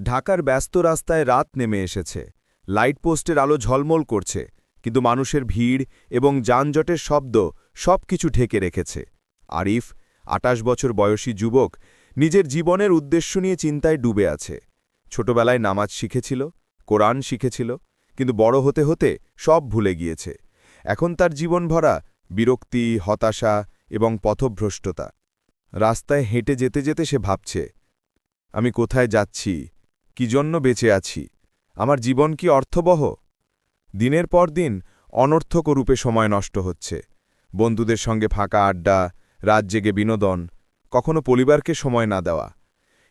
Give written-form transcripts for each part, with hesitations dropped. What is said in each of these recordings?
ঢাকার ব্যস্ত রাস্তায় রাত নেমে এসেছে। লাইট পোস্টের আলো ঝলমল করছে, কিন্তু মানুষের ভিড় এবং যানজটের শব্দ সবকিছু ঢেকে রেখেছে। আরিফ, ২৮ বছর বয়সী যুবক, নিজের জীবনের উদ্দেশ্য নিয়ে চিন্তায় ডুবে আছে। ছোটবেলায় নামাজ শিখেছিল, কোরআন শিখেছিল, কিন্তু বড় হতে হতে সব ভুলে গিয়েছে। এখন তার জীবন ভরা বিরক্তি, হতাশা এবং পথভ্রষ্টতা। রাস্তায় হেঁটে যেতে যেতে সে ভাবছে, আমি কোথায় যাচ্ছি, কি জন্য বেঁচে আছি, আমার জীবন কি অর্থবহ? দিনের পর দিন অনর্থক রূপে সময় নষ্ট হচ্ছে। বন্ধুদের সঙ্গে ফাঁকা আড্ডা, রাত জেগে বিনোদন, কখনো পরিবারকে সময় না দেওয়া।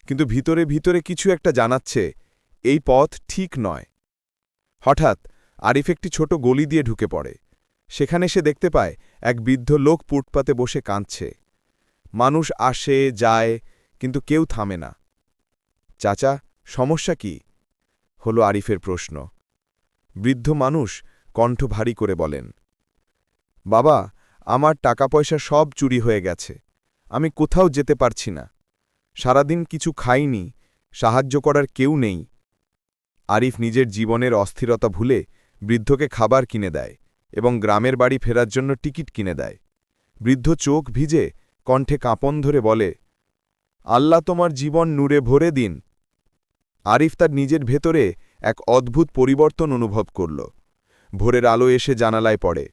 কিন্তু ভিতরে ভিতরে কিছু একটা জানাচ্ছে, এই পথ ঠিক নয়। হঠাৎ আরিফ একটি ছোট গলি দিয়ে ঢুকে পড়ে। সেখানে সে দেখতে পায় এক বৃদ্ধ লোক ফুটপাতে বসে কাঁদছে। মানুষ আসে যায়, কিন্তু কেউ থামে না। চাচা, সমস্যা কি? হল আরিফের প্রশ্ন। বৃদ্ধ মানুষ কণ্ঠ ভারী করে বলেন, বাবা, আমার টাকা পয়সা সব চুরি হয়ে গেছে, আমি কোথাও যেতে পারছি না, সারাদিন কিছু খাইনি, সাহায্য করার কেউ নেই। আরিফ নিজের জীবনের অস্থিরতা ভুলে বৃদ্ধকে খাবার কিনে দেয় এবং গ্রামের বাড়ি ফেরার জন্য টিকিট কিনে দেয়। বৃদ্ধ চোখ ভিজে কণ্ঠে কাঁপন ধরে বলে, আল্লাহ তোমার জীবন নূরে ভরে দিন। আরিফ তার নিজের ভেতরে এক অদ্ভুত পরিবর্তন অনুভব করল। ভোরের আলো এসে জানালায় পড়ে।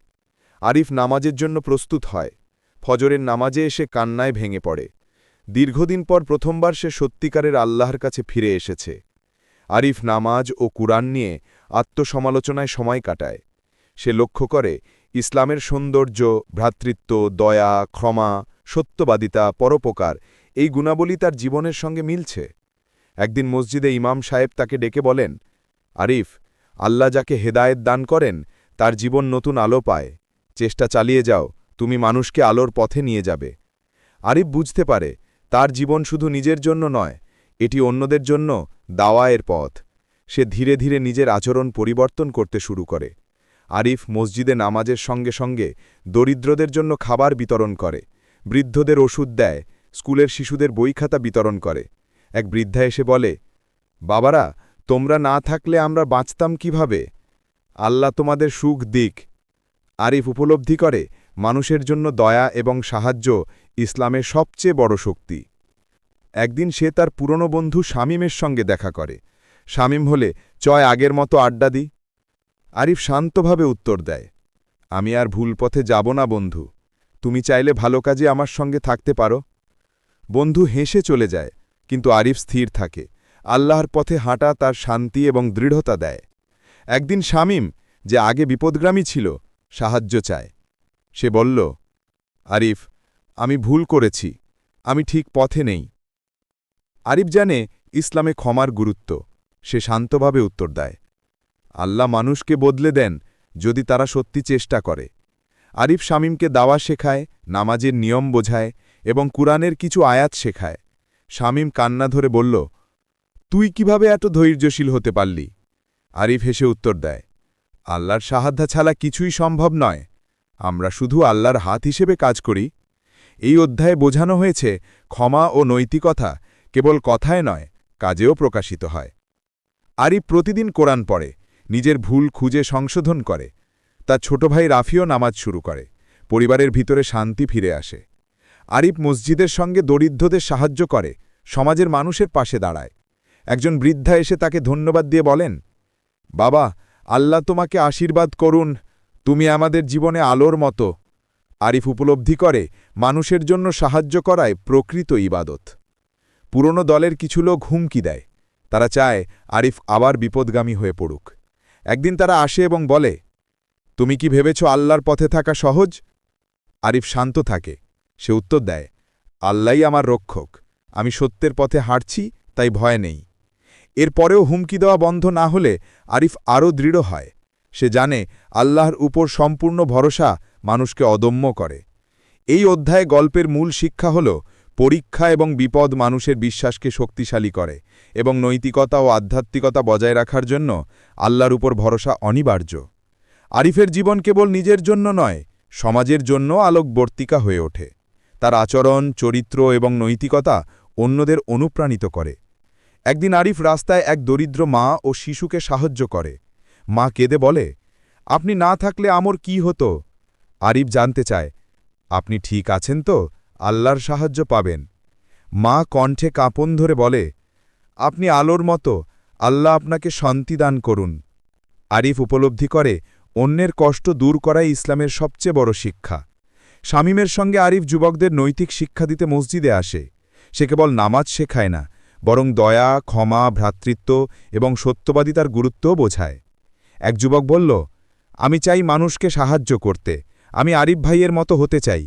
আরিফ নামাজের জন্য প্রস্তুত হয়। ফজরের নামাজে এসে কান্নায় ভেঙে পড়ে। দীর্ঘদিন পর প্রথমবার সে সত্যিকারের আল্লাহর কাছে ফিরে এসেছে। আরিফ নামাজ ও কুরআন নিয়ে আত্মসমালোচনায় সময় কাটায়। সে লক্ষ্য করে ইসলামের সৌন্দর্য, ভ্রাতৃত্ব, দয়া, ক্ষমা, সত্যবাদিতা, পরোপকার এই গুণাবলী তার জীবনের সঙ্গে মিলছে। একদিন মসজিদে ইমাম সাহেব তাকে ডেকে বলেন, আরিফ, আল্লাহ যাকে হেদায়েত দান করেন তার জীবন নতুন আলো পায়। চেষ্টা চালিয়ে যাও, তুমি মানুষকে আলোর পথে নিয়ে যাবে। আরিফ বুঝতে পারে তার জীবন শুধু নিজের জন্য নয়, এটি অন্যদের জন্য দাওয়ায়ের পথ। সে ধীরে ধীরে নিজের আচরণ পরিবর্তন করতে শুরু করে। আরিফ মসজিদে নামাজের সঙ্গে সঙ্গে দরিদ্রদের জন্য খাবার বিতরণ করে, বৃদ্ধদের ওষুধ দেয়, স্কুলের শিশুদের বই খাতা বিতরণ করে। এক বৃদ্ধা এসে বলে, বাবারা, তোমরা না থাকলে আমরা বাঁচতাম কিভাবে? আল্লাহ তোমাদের সুখ দিক। আরিফ উপলব্ধি করে মানুষের জন্য দয়া এবং সাহায্য ইসলামের সবচেয়ে বড় শক্তি। একদিন সে তার পুরনো বন্ধু শামীমের সঙ্গে দেখা করে। শামীম হলে, চয় আগের মতো আড্ডা দি। আরিফ শান্তভাবে উত্তর দেয়, আমি আর ভুল পথে যাব না বন্ধু, তুমি চাইলে ভালো কাজে আমার সঙ্গে থাকতে পারো। বন্ধু হেসে চলে যায়, কিন্তু আরিফ স্থির থাকে। আল্লাহর পথে হাঁটা তার শান্তি এবং দৃঢ়তা দেয়। একদিন শামীম, যে আগে বিপদগ্রামী ছিল, সাহায্য চায়। সে বলল, আরিফ, আমি ভুল করেছি, আমি ঠিক পথে নেই। আরিফ জানে ইসলামে ক্ষমার গুরুত্ব। সে শান্তভাবে উত্তর দেয়, আল্লাহ মানুষকে বদলে দেন যদি তারা সত্যি চেষ্টা করে। আরিফ শামীমকে দাওয়া শেখায়, নামাজের নিয়ম বোঝায় এবং কুরআনের কিছু আয়াত শেখায়। শামীম কান্না ধরে বলল, তুই কিভাবে এত ধৈর্যশীল হতে পারলি? আরিফ হেসে উত্তর দেয়, আল্লাহর সাহায্য ছাড়া কিছুই সম্ভব নয়, আমরা শুধু আল্লাহর হাত হিসেবে কাজ করি। এই অধ্যায়ে বোঝানো হয়েছে ক্ষমা ও নৈতিকতা কেবল কথায় নয়, কাজেও প্রকাশিত হয়। আরিফ প্রতিদিন কোরআন পড়ে, নিজের ভুল খুঁজে সংশোধন করে। তার ছোট ভাই রাফিও নামাজ শুরু করে। পরিবারের ভিতরে শান্তি ফিরে আসে। আরিফ মসজিদের সঙ্গে দরিদ্রদের সাহায্য করে, সমাজের মানুষের পাশে দাঁড়ায়। একজন বৃদ্ধা এসে তাকে ধন্যবাদ দিয়ে বলেন, বাবা, আল্লাহ তোমাকে আশীর্বাদ করুন, তুমি আমাদের জীবনে আলোর মতো। আরিফ উপলব্ধি করে মানুষের জন্য সাহায্য করায় প্রকৃত ইবাদত। পুরনো দলের কিছু লোক হুমকি দেয়। তারা চায় আরিফ আবার বিপদগামী হয়ে পড়ুক। একদিন তারা আসে এবং বলে, তুমি কি ভেবেছ আল্লাহর পথে থাকা সহজ? আরিফ শান্ত থাকে। সে উত্তর দেয়, আল্লাহই আমার রক্ষক, আমি সত্যের পথে হাঁটছি, তাই ভয় নেই। এরপরেও হুমকি দেওয়া বন্ধ না হলে আরিফ আরও দৃঢ় হয়। সে জানে আল্লাহর উপর সম্পূর্ণ ভরসা মানুষকে অদম্য করে। এই অধ্যায়ে গল্পের মূল শিক্ষা হল, পরীক্ষা এবং বিপদ মানুষের বিশ্বাসকে শক্তিশালী করে এবং নৈতিকতা ও আধ্যাত্মিকতা বজায় রাখার জন্য আল্লাহর উপর ভরসা অনিবার্য। আরিফের জীবন কেবল নিজের জন্য নয়, সমাজের জন্য আলোকবর্তিকা হয়ে ওঠে। তার আচরণ, চরিত্র এবং নৈতিকতা অন্যদের অনুপ্রাণিত করে। একদিন আরিফ রাস্তায় এক দরিদ্র মা ও শিশুকে সাহায্য করে। মা কেঁদে বলে, আপনি না থাকলে আমার কি হতো? আরিফ জানতে চায়, আপনি ঠিক আছেন তো? আল্লাহর সাহায্য পাবেন। মা কণ্ঠে কাঁপন ধরে বলে, আপনি আলোর মতো, আল্লাহ আপনাকে শান্তি দান করুন। আরিফ উপলব্ধি করে অন্যের কষ্ট দূর করাই ইসলামের সবচেয়ে বড় শিক্ষা। শামীমের সঙ্গে আরিফ যুবকদের নৈতিক শিক্ষা দিতে মসজিদে আসে। সে কেবল নামাজ শেখায় না, বরং দয়া, ক্ষমা, ভ্রাতৃত্ব এবং সত্যবাদিতার গুরুত্বও বোঝায়। এক যুবক বলল, আমি চাই মানুষকে সাহায্য করতে, আমি আরিফ ভাইয়ের মতো হতে চাই।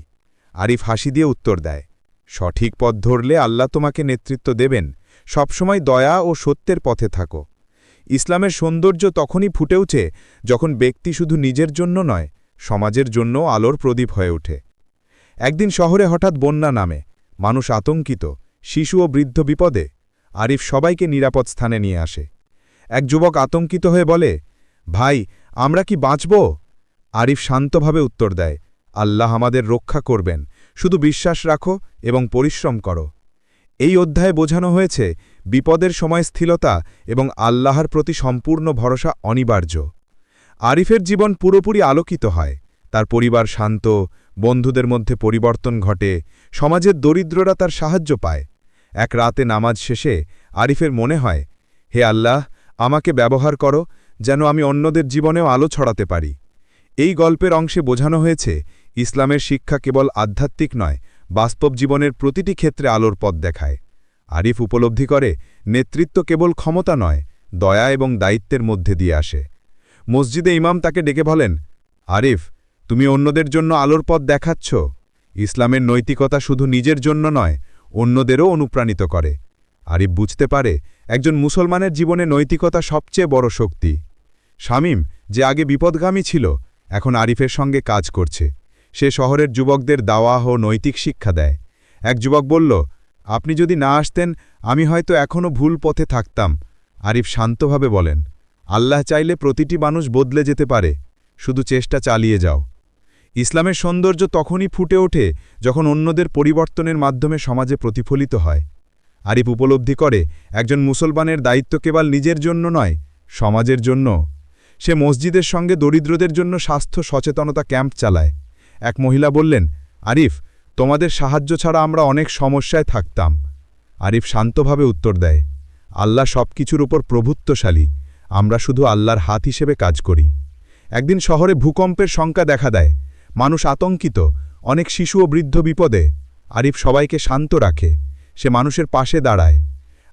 আরিফ হাসি দিয়ে উত্তর দেয়, সঠিক পথ ধরলে আল্লাহ তোমাকে নেতৃত্ব দেবেন, সবসময় দয়া ও সত্যের পথে থাকো। ইসলামের সৌন্দর্য তখনই ফুটে ওঠে যখন ব্যক্তি শুধু নিজের জন্য নয়, সমাজের জন্য আলোর প্রদীপ হয়ে ওঠে। একদিন শহরে হঠাৎ বন্যা নামে, মানুষ আতঙ্কিত, শিশু ও বৃদ্ধ বিপদে। আরিফ সবাইকে নিরাপদ স্থানে নিয়ে আসে। এক যুবক আতঙ্কিত হয়ে বলে, ভাই, আমরা কি বাঁচব? আরিফ শান্তভাবে উত্তর দেয়, আল্লাহ আমাদের রক্ষা করবেন, শুধু বিশ্বাস রাখো এবং পরিশ্রম করো। এই অধ্যায়ে বোঝানো হয়েছে বিপদের সময় স্থিরতা এবং আল্লাহর প্রতি সম্পূর্ণ ভরসা অনিবার্য। আরিফের জীবন পুরোপুরি আলোকিত হয়, তার পরিবার শান্ত, বন্ধুদের মধ্যে পরিবর্তন ঘটে, সমাজের দরিদ্ররা তার সাহায্য পায়। এক রাতে নামাজ শেষে আরিফের মনে হয়, হে আল্লাহ, আমাকে ব্যবহার করো যেন আমি অন্যদের জীবনেও আলো ছড়াতে পারি। এই গল্পের অংশে বোঝানো হয়েছে ইসলামের শিক্ষা কেবল আধ্যাত্মিক নয়, বাস্তব জীবনের প্রতিটি ক্ষেত্রে আলোর পথ দেখায়। আরিফ উপলব্ধি করে নেতৃত্ব কেবল ক্ষমতা নয়, দয়া এবং দায়িত্বের মধ্যে দিয়ে আসে। মসজিদে ইমাম তাকে ডেকে বলেন, আরিফ, তুমি অন্যদের জন্য আলোর পথ দেখাচ্ছ। ইসলামের নৈতিকতা শুধু নিজের জন্য নয়, অন্যদেরও অনুপ্রাণিত করে। আরিফ বুঝতে পারে একজন মুসলমানের জীবনে নৈতিকতা সবচেয়ে বড় শক্তি। শামীম, যে আগে বিপদগামী ছিল, এখন আরিফের সঙ্গে কাজ করছে। সে শহরের যুবকদের দাওয়া ও নৈতিক শিক্ষা দেয়। এক যুবক বলল, আপনি যদি না আসতেন আমি হয়তো এখনও ভুল পথে থাকতাম। আরিফ শান্তভাবে বলেন, আল্লাহ চাইলে প্রতিটি মানুষ বদলে যেতে পারে, শুধু চেষ্টা চালিয়ে যাও। ইসলামের সৌন্দর্য তখনই ফুটে ওঠে যখন অন্যদের পরিবর্তনের মাধ্যমে সমাজে প্রতিফলিত হয়। আরিফ উপলব্ধি করে একজন মুসলমানের দায়িত্ব কেবল নিজের জন্য নয়, সমাজের জন্য। সে মসজিদের সঙ্গে দরিদ্রদের জন্য স্বাস্থ্য সচেতনতা ক্যাম্প চালায়। এক মহিলা বললেন, আরিফ, তোমাদের সাহায্য ছাড়া আমরা অনেক সমস্যায় থাকতাম। আরিফ শান্তভাবে উত্তর দেয়, আল্লাহ সবকিছুর উপর প্রভুত্বশালী, আমরা শুধু আল্লাহর হাত হিসেবে কাজ করি। একদিন শহরে ভূকম্পের শঙ্কা দেখা দেয়, মানুষ আতঙ্কিত, অনেক শিশু ও বৃদ্ধ বিপদে। আরিফ সবাইকে শান্ত রাখে, সে মানুষের পাশে দাঁড়ায়।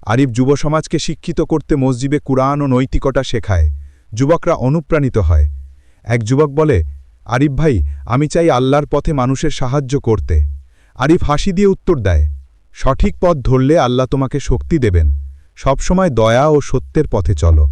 আরিফ যুব সমাজকে শিক্ষিত করতে মসজিদে কুরআন ও নৈতিকতা শেখায়। যুবকরা অনুপ্রাণিত হয়। এক যুবক বলে, আরিফ ভাই, আমি চাই আল্লাহর পথে মানুষের সাহায্য করতে। আরিফ হাসি দিয়ে উত্তর দেয়, সঠিক পথ ধরলে আল্লাহ তোমাকে শক্তি দেবেন, সবসময় দয়া ও সত্যের পথে চলো।